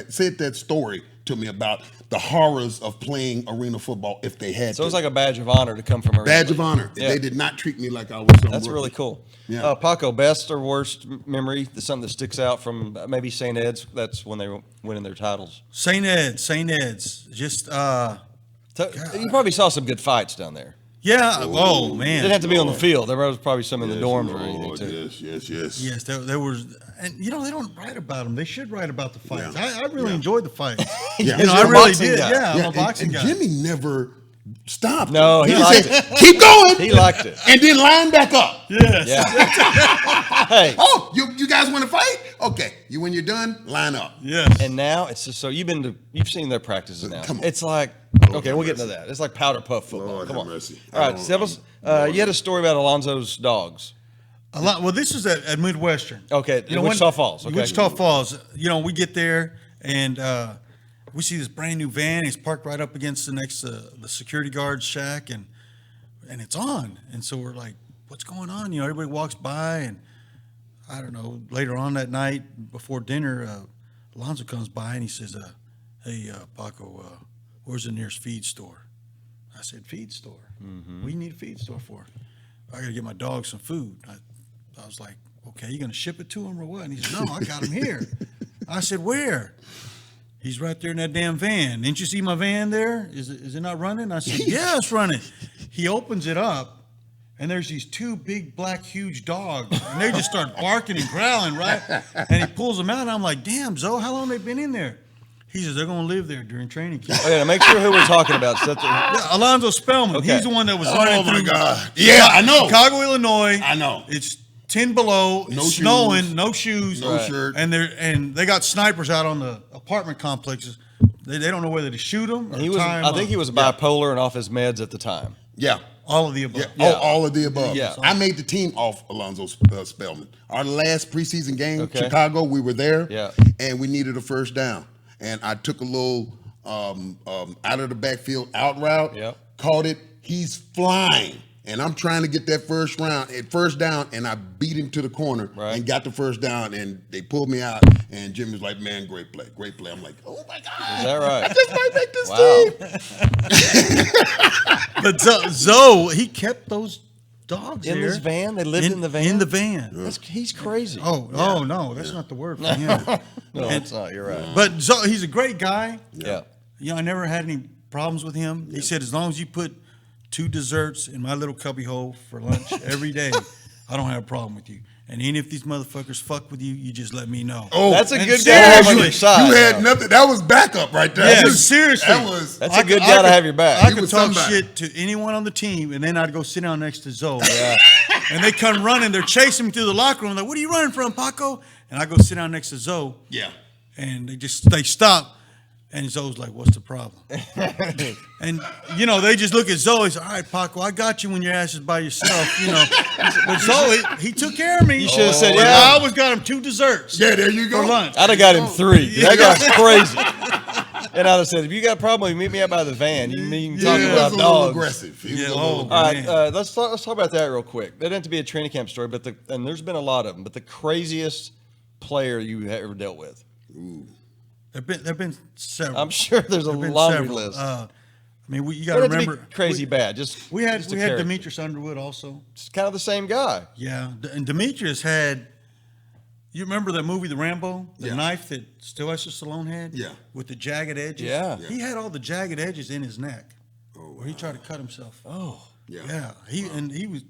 said that story to me about the horrors of playing arena football if they had So to. it's like a badge of honor to come from a badge of honor. Yeah. They did not treat me like I was some That's rookie. really cool. Yeah. Paco, best or worst memory? Something that sticks out from maybe St. Ed's? That's when they were winning their titles. St. Ed's. Just You probably saw some good fights down there. yeah. Oh It man. didn't have to be on the Lord. field. There was probably some in the Yes, dorms or Lord, anything too. Yes. Yes, there was, and they don't write about them. They should write about the fights. Yeah. I really enjoyed the fights. Yeah. You know, I You're a really boxing did. guy. Yeah, I'm a and- boxing and guy. Jimmy never stopped. No, he just liked said, it. "Keep going." He liked it. And then line back up. Yes. Yeah. Hey, Oh, you guys want to fight? Okay. When you're done, line up. Yes. and now it's just so you've seen their practices now. Come on. It's like okay, have we'll get into mercy. that. It's like powder puff football. Lord Come have on. mercy. All right, tell us. You had a story about Alonzo's dogs. A lot. Well, this is at Midwestern. Okay, Wichita Falls, okay. Wichita Falls. You know, we get there and we see this brand new van. It's parked right up against the security guard's shack, and it's on. And so we're like, "What's going on?" You know, everybody walks by, and I don't know. Later on that night, before dinner, Alonzo comes by and he says, "Hey, Paco, where's the nearest feed store?" I said, "Feed store? What do you need a feed store for?" "I got to get my dog some food." I was like, "Okay, you going to ship it to him or what?" And he said, "No, I got him here." I said, "Where?" "He's right there in that damn van. Didn't you see my van there? Is it not running?" I said, "Yeah, it's running." He opens it up, and there's these two big, black, huge dogs, and they just start barking and growling, right? And he pulls them out, and I'm like, "Damn, Zoe, how long they been in there?" He says, "They're going to live there during training camp." Okay, now make sure who we're talking about. So Yeah, Alonzo Spellman. Okay. He's the one that was Oh running my through God. Yeah, I know. Chicago, Illinois. I know. It's 10 below. No It's snowing. shoes. No shoes. No Right. shirt. And they got snipers out on the apartment complexes. They don't know whether to shoot them or he was. tie 'em I think up. he was bipolar and off his meds at the time. Yeah. All of the above. Yeah. All of the above. Yeah. I made the team off Alonzo Spellman. Our last preseason game, Okay. Chicago, we were there. Yeah. And we needed a first down. And I took a little out of the backfield out route. Yep. Caught it. He's flying. And I'm trying to get that first down, and I beat him to the corner Right. and got the first down, and they pulled me out, and Jim was like, "Man, great play. I'm like, "Oh my God. Is that right? I just might make this Wow. team." But Zoe, he kept those dogs In there. this van, they lived in the van. In the van. He's crazy. Oh no, that's not the word for him. no, it's not. You're right. But Zoe, he's a great guy. Yeah. You know, I never had any problems with him. He said, as long as you put 2 desserts in my little cubby hole for lunch every day, I don't have a problem with you. And even if these motherfuckers fuck with you, you just let me know. Oh, That's a and good guy to have on seriously, your side. You had though. nothing. That was backup right there. Yeah, That was- seriously. That was. That's a good guy to have your back. I He could was talk somebody. shit to anyone on the team, and then I'd go sit down next to Zoe. Yeah. And they come running. They're chasing me through the locker room. Like, "What are you running from, Paco?" And I go sit down next to Zoe, Yeah. and they stop. And Zoe's like, "What's the problem?" And, you know, they just look at Zoe and say, "All right, Paco, I got you when your ass is by yourself," you know. But Zoe, he took care of me. You should have said, But yeah. I always got him 2 desserts Yeah, there you go. for lunch. I'd have got him 3. Yeah. That guy's crazy. And I'd have said, if you got a problem, you meet me out by the van. You can talk He was about a little dogs. aggressive. He was Yeah, a little oh, aggressive. All right, Man. let's talk about that real quick. That didn't have to be a training camp story, but and there's been a lot of them. But the craziest player you ever dealt with? There've been several. I'm sure there's a There've been laundry several. list. I mean, you It got to had to be remember crazy bad. Just We had just a we had character. Demetrius Underwood also. It's kind of the same guy. Yeah, and Demetrius had. You remember that movie, The Rambo? The Yeah. knife that Sylvester Stallone had? Yeah. With the jagged edges? Yeah. He had all the jagged edges in his neck Oh, where he tried to cut himself. Oh, Yeah. Yeah. He was,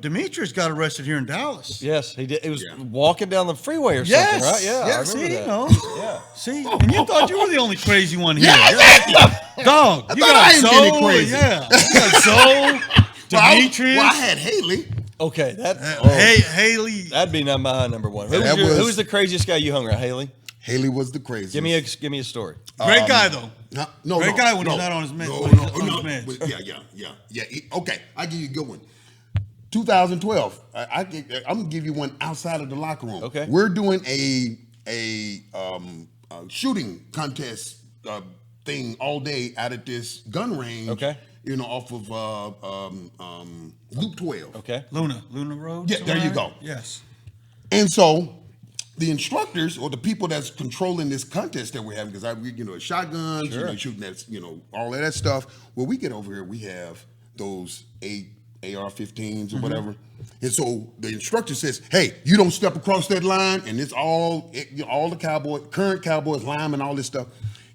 Demetrius got arrested here in Dallas. yes, he did. It was Yeah. walking down the freeway or Yes. something, right? Yeah, I Yeah. remember See, that. you know. Yeah. See, and you thought you were the only crazy one here. Dog, you thought got I ain't getting Zoe. crazy. Yeah. You got Zoe, Demetrius. I had Haley. Okay, Haley. that'd be my number one. Who That was, was- who was the craziest guy you hung around? Haley? Haley was the craziest. Give me a story. Great guy, though. No, Great no, guy when no, he's not on his meds. No, when he's no, on his no. meds. Yeah. Okay, I give you a good one. 2012. I'm gonna give you one outside of the locker room. Okay. We're doing a shooting contest thing all day out at this gun range. Okay. Off of Loop 12. Okay. Luna Road. Yeah, there you somewhere? go. Yes. And so the instructors or the people that's controlling this contest that we're having, because shotguns, Sure. shooting at, all of that stuff. Well, we get over here, we have those AR-15s or whatever. And so the instructor says, hey, you don't step across that line. And it's all the current Cowboys, linemen, all this stuff.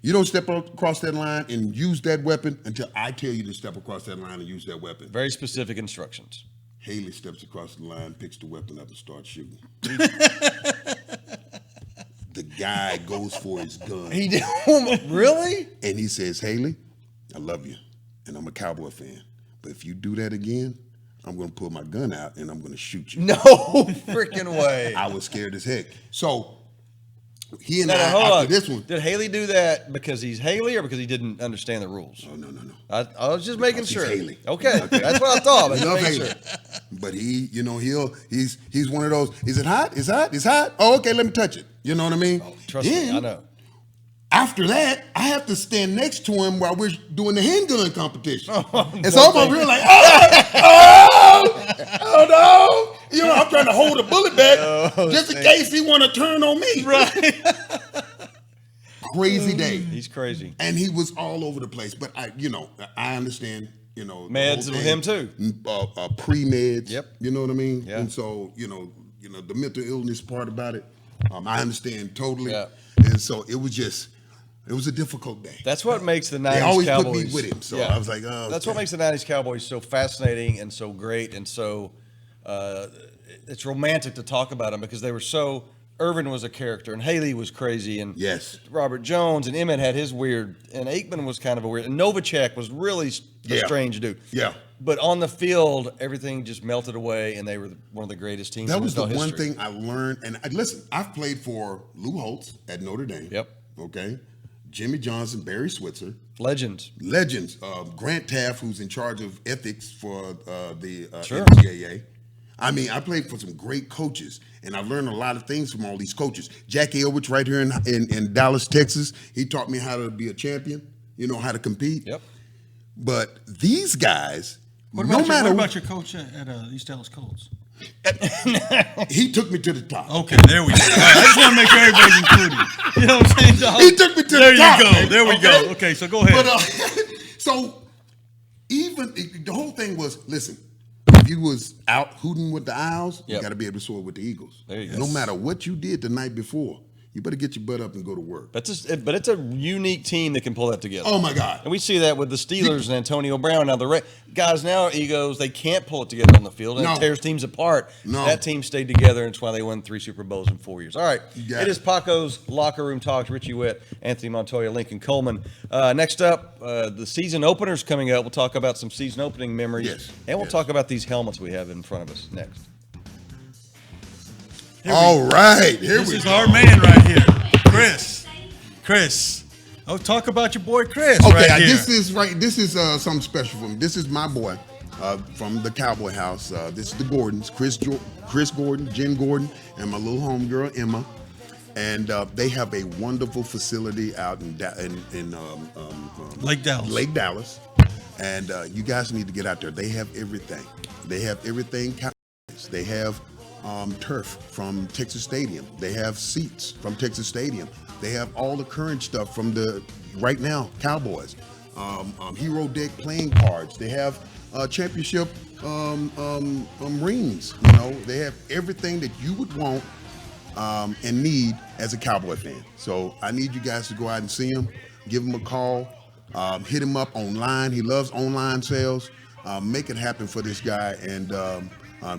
You don't step across that line and use that weapon until I tell you to step across that line and use that weapon. Very specific instructions. Haley steps across the line, picks the weapon up, and starts shooting. The guy goes for his gun. He did. Really? And he says, Haley, I love you, and I'm a Cowboy fan. But if you do that again, I'm going to pull my gun out, and I'm going to shoot you. No freaking way. I was scared as heck. So he and No, I, hold after on. this one, Did Haley do that because he's Haley or because he didn't understand the rules? oh, no. I was just making Because he's sure. Haley. Okay, that's what I thought. I I just love making Haley. sure. But he's one of those, is it hot? It's hot? It's hot? Oh, okay, let me touch it. You know what I mean? Trust me, I know. After that, I have to stand next to him while we're doing the handgun competition. Oh, and so I'm over here like, oh no. I'm trying to hold a bullet back just in case he want to turn on me. Right. Crazy day. He's crazy. And he was all over the place. But I understand, the Meds whole with thing. him too. Pre-meds. Yep. You know what I mean? Yeah. And so, the mental illness part about it, I understand totally. Yeah. And so it was a difficult day. That's what makes the 90s They always Cowboys. put me with him, so I was like, oh. That's okay. what makes the 90s Cowboys so fascinating and so great and so it's romantic to talk about them because they were so. Irvin was a character and Haley was crazy and Yes. Robert Jones and Emmett had his weird and Aikman was kind of a weird and Novacek was really a strange dude. Yeah. But on the field, everything just melted away and they were one of the greatest teams That in was the NFL one history. thing I learned. And listen, I've played for Lou Holtz at Notre Dame. Yep. Okay. Jimmy Johnson, Barry Switzer. Legends. Legends. Grant Taft, who's in charge of ethics for the Sure. NCAA. I mean, I played for some great coaches, and I've learned a lot of things from all these coaches. Jackie Elwich right here in Dallas, Texas, he taught me how to be a champion, how to compete. Yep. But these guys, What no matter about your coach at East Dallas Colts? he took me to the top. Okay, there we go. I just want to make sure everybody's included. You know what I'm saying, dog? He took me to There the top. you go. man. There we go. Okay, so go ahead. But so even the whole thing was, listen, if you was out hooting with the Owls, you Yep. got to be able to soar with the Eagles. There you And go. no matter what you did the night before, you better get your butt up and go to work. But it's a unique team that can pull that together. Oh my God. And we see that with the Steelers and Antonio Brown. Now the guys now are egos. They can't pull it together on the field, and No. it tears teams apart. No. That team stayed together, and it's why they won 3 Super Bowls in 4 years. All right, got it it. is Paco's Locker Room Talks. Richie Witt, Anthony Montoya, Lincoln Coleman. Next up, the season openers coming up. We'll talk about some season opening memories, Yes. and we'll Yes. talk about these helmets we have in front of us next. All right. Here This we is go. our man right here, Chris. Oh, talk about your boy Chris. Okay, right here. this is something special for me. This is my boy from the Cowboy House. This is the Gordons, Chris Gordon, Jen Gordon, and my little homegirl Emma. And they have a wonderful facility out in Lake Dallas. Lake Dallas. And you guys need to get out there. They have everything. They have everything. Cowboys. They have turf from Texas Stadium. They have seats from Texas Stadium. They have all the current stuff from the right now, Cowboys. Hero Deck playing cards. They have championship rings. You know, they have everything that you would want and need as a Cowboy fan. So I need you guys to go out and see him, give him a call, hit him up online. He loves online sales. Make it happen for this guy, and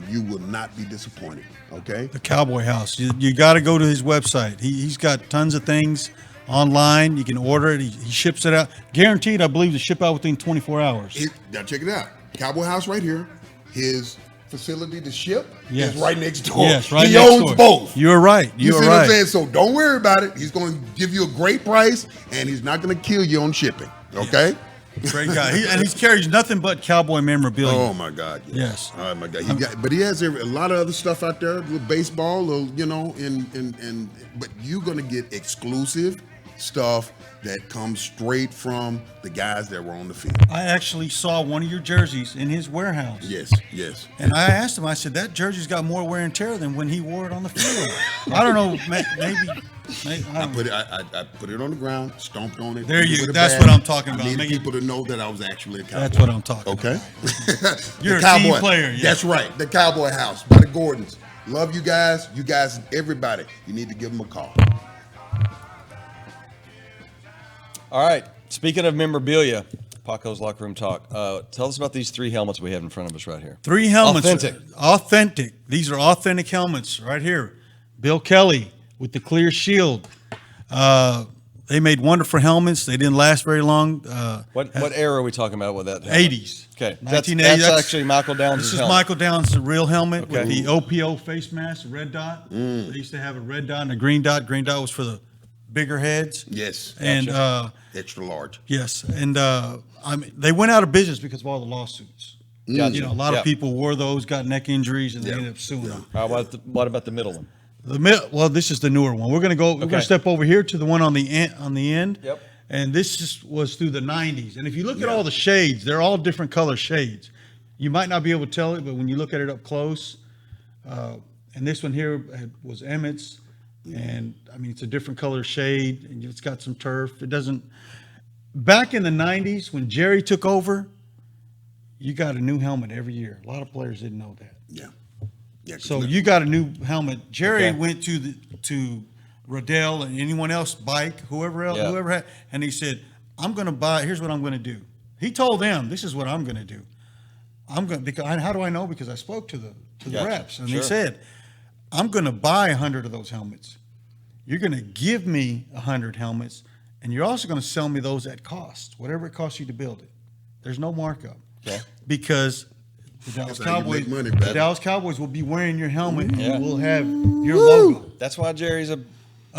you will not be disappointed. Okay? The Cowboy House. You got to go to his website. He's got tons of things online. You can order it. He ships it out. Guaranteed, I believe, to ship out within 24 hours. Now check it out. Cowboy House right here. His facility to ship Yes. is right next door. Yes, right he next owns door. both. You're right. You You're see what I'm right. saying? So don't worry about it. He's going to give you a great price, and he's not going to kill you on shipping. Okay? Great guy. And he carries nothing but Cowboy memorabilia. Oh my God! Yes. Oh my God! But he has a lot of other stuff out there, little baseball, little, you know, and but you're gonna get exclusive stuff that comes straight from the guys that were on the field. I actually saw one of your jerseys in his warehouse. Yes, yes. And I asked him, I said, that jersey's got more wear and tear than when he wore it on the field. I don't know, maybe I put it on the ground, stomped on it. There hit you- it with a that's bat. what I'm talking about. I need Make it- people to know that I was actually a Cowboy. That's what I'm talking Okay. about. The You're a team player, yeah. That's right. The Cowboy House by the Gordons. Love you guys. You guys, everybody. You need to give them a call. All right. Speaking of memorabilia, Paco's Locker Room Talk. Tell us about these 3 helmets we have in front of us right here. 3 helmets. Authentic. Authentic. These are authentic helmets right here. Bill Kelly with the clear shield. They made wonderful helmets. They didn't last very long. What era are we talking about with that helmet? 80s. Okay. 1980s. That's actually Michael Downs' This is helmet. Michael Downs' real helmet with Okay. the OPO face mask, the red dot. They used to have a red dot and a green dot. Green dot was for the bigger heads. Yes. And Extra large. yes, and I mean, they went out of business because of all the lawsuits. Gotcha. You know, a lot Yeah. of people wore those, got neck injuries, and they Yeah. ended up suing them. What about the middle one? Well, this is the newer one. We're going Okay. to step over here to the one on the end. Yep. And this was through the 90s. And if you look at all the shades, they're all different color shades. You might not be able to tell it, but when you look at it up close, and this one here was Emmett's, and I mean, it's a different color shade, and it's got some turf. It doesn't. Back in the 90s, when Jerry took over, you got a new helmet every year. A lot of players didn't know that. Yeah. Yeah. 'cause So no- you got a new helmet. Jerry Okay. went to Riddell and anyone else, Bike, whoever else, Yeah. whoever had, and he said, "I'm going to buy. Here's what I'm going to do." He told them, "This is what I'm going to do. I'm going because how do I know? Because I spoke to the Gotcha. reps, and Sure. they said, I'm going to buy 100 of those helmets. You're going to give me 100 helmets, and you're also going to sell me those at cost, whatever it costs you to build it. There's no markup, Okay. because the Dallas That's how you Cowboys, make money, the brother. Dallas Cowboys will be wearing your helmet, and Yeah. you will have your logo. That's why Jerry's a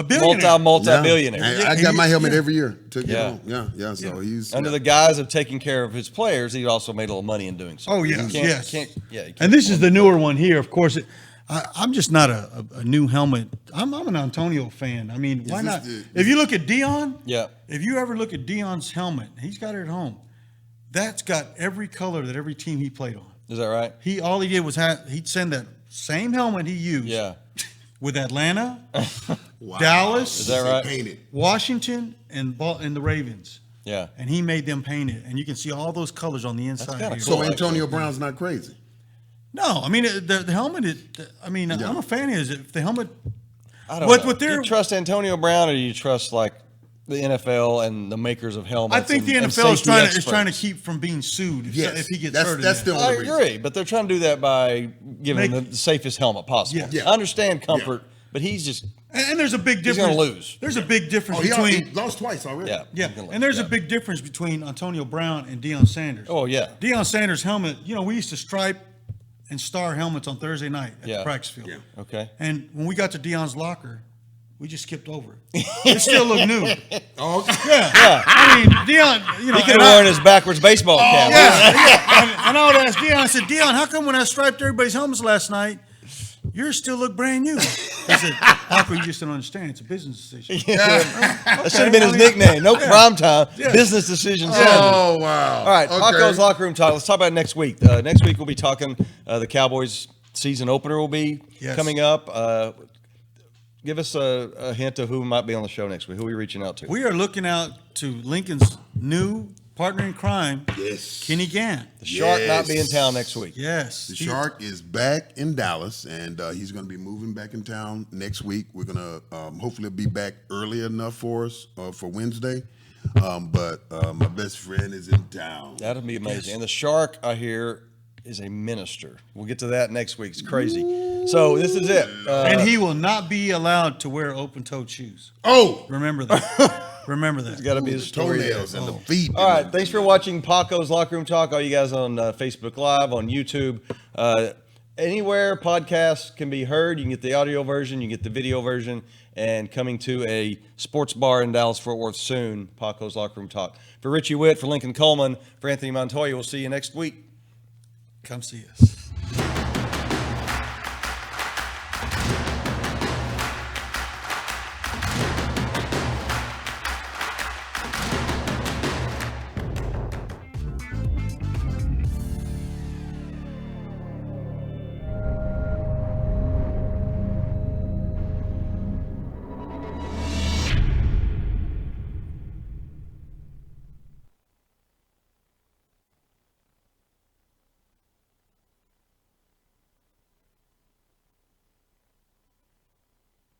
billionaire. multi-billionaire. I got my helmet Yeah. every year. Took it Yeah. home. Yeah. So he's Under the guise of taking care of his players, he also made a little money in doing so. Oh, You yes, can't- yes. you can't And this is the newer one here. Of course, I'm just not a new helmet. I'm an Antonio fan. I mean, why this not? the- If you look at Dion, Yeah. if you ever look at Dion's helmet, he's got it at home. That's got every color that every team he played on. Is that right? All he did was he'd send that same helmet he used Yeah. with Atlanta, Wow. Dallas, Is that right? Painted. Washington, and the Ravens. Yeah. And he made them paint it, and you can see all those colors on the inside. kinda here. cool. So Antonio Brown's not crazy. No, I mean the helmet. I'm a fan of his. If the helmet, I don't What- know. what Do they're- you trust Antonio Brown, or do you trust like the NFL and the makers of helmets? I think the and NFL is safety trying experts? to keep from being sued if he gets that's hurt. that's in the that. I only reason. agree, but they're trying to do that by giving Make- the safest helmet possible. Yeah. Yeah. I understand comfort, but he's just And there's a big He's difference. gonna lose. There's a big difference Oh, he already between lost twice already. yeah. yeah, he's gonna and there's lose. a big difference between Antonio Brown and Deion Sanders. Oh yeah. Deion Sanders' helmet. We used to stripe and star helmets on Thursday night at Yeah. the practice field. Yeah. Okay. And when we got to Deion's locker, we just skipped over it. It still looked new. Oh, Yeah. I mean, Deion. He could and have I- worn his backwards baseball cap. And I would ask Deion, I said, Deion, how come when I striped everybody's helmets last night, yours still look brand new? He said, Paco, you just don't understand. It's a business decision. That should have been his nickname. No prime time. Yeah. Business decisions. Oh, wow. All right, Okay. Paco's Locker Room Talk. Let's talk about next week. Next week we'll be talking the Cowboys season opener will be Yes. coming up. give us a hint of who might be on the show next week. Who are we reaching out to? We are looking out to Lincoln's new partner in crime, Yes. Kenny Gant. The Shark Yes. not be in town next week. Yes. The Shark is back in Dallas, and he's going to be moving back in town next week. We're going to hopefully be back early enough for us for Wednesday. But my best friend is in town. That'll be amazing. And the Shark, I hear, is a minister. We'll get to that next week. It's crazy. So this is it. And he will not be allowed to wear open-toed shoes. Oh, Remember that. Remember that. It's got to be a the story. toenails and the feet. All right. Thanks for watching Paco's Locker Room Talk. All you guys on Facebook Live, on YouTube. Anywhere podcasts can be heard. You can get the audio version, you can get the video version, and coming to a sports bar in Dallas-Fort Worth soon, Paco's Locker Room Talk. For Richie Witt, for Lincoln Coleman, for Anthony Montoya, we'll see you next week. Come see us.